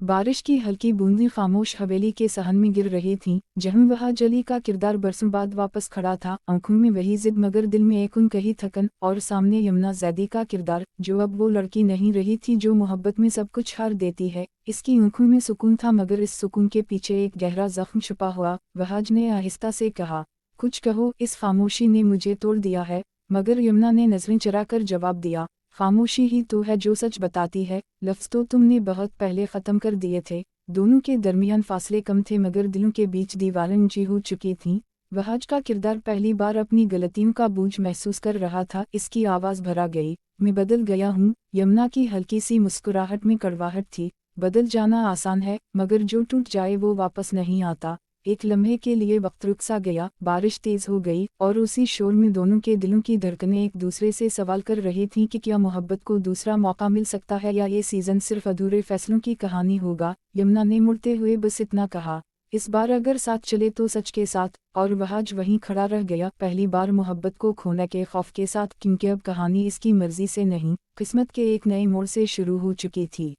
बारिश की हल्की बूंदें खामोश हवेली के सहन में गिर रही थीं, जहाँ वह जली का किरदार बरसों बाद वापस खड़ा था, आंखों में वही जिद मगर दिल में एक कही थकन, और सामने यमुना जैदी का किरदार, जो अब वो लड़की नहीं रही थी जो मोहब्बत में सब कुछ हार देती है। इसकी आंखों में सुकून था मगर इस सुकून के पीछे एक गहरा जख्म छुपा हुआ। वहाज ने आहिस्ता से कहा, कुछ कहो। इस खामोशी ने मुझे तोड़ दिया है। मगर यमुना ने नजरें चुराकर जवाब दिया, खामोशी ही तो है जो सच बताती है। लफ्ज़ तो तुमने बहुत पहले ख़त्म कर दिए थे। दोनों के दरमियान फासले कम थे मगर दिलों के बीच दीवारें ऊंची हो चुकी थीं। वहाज का किरदार पहली बार अपनी गलतियों का बोझ महसूस कर रहा था। इसकी आवाज़ भरा गई, मैं बदल गया हूँ। यमुना की हल्की सी मुस्कुराहट में कड़वाहट थी। बदल जाना आसान है मगर जो टूट जाए वो वापस नहीं आता। एक लम्हे के लिए वक्त रुक सा गया, बारिश तेज हो गई और उसी शोर में दोनों के दिलों की धड़कनें एक दूसरे से सवाल कर रही थीं कि क्या मोहब्बत को दूसरा मौका मिल सकता है या ये सीज़न सिर्फ अधूरे फैसलों की कहानी होगा। यमुना ने मुड़ते हुए बस इतना कहा, इस बार अगर साथ चले तो सच के साथ। और वहाज वहीं खड़ा रह गया, पहली बार मोहब्बत को खोने के खौफ के साथ, क्योंकि अब कहानी इसकी मर्जी से नहीं, किस्मत के एक नए मोड़ से शुरू हो चुकी थी।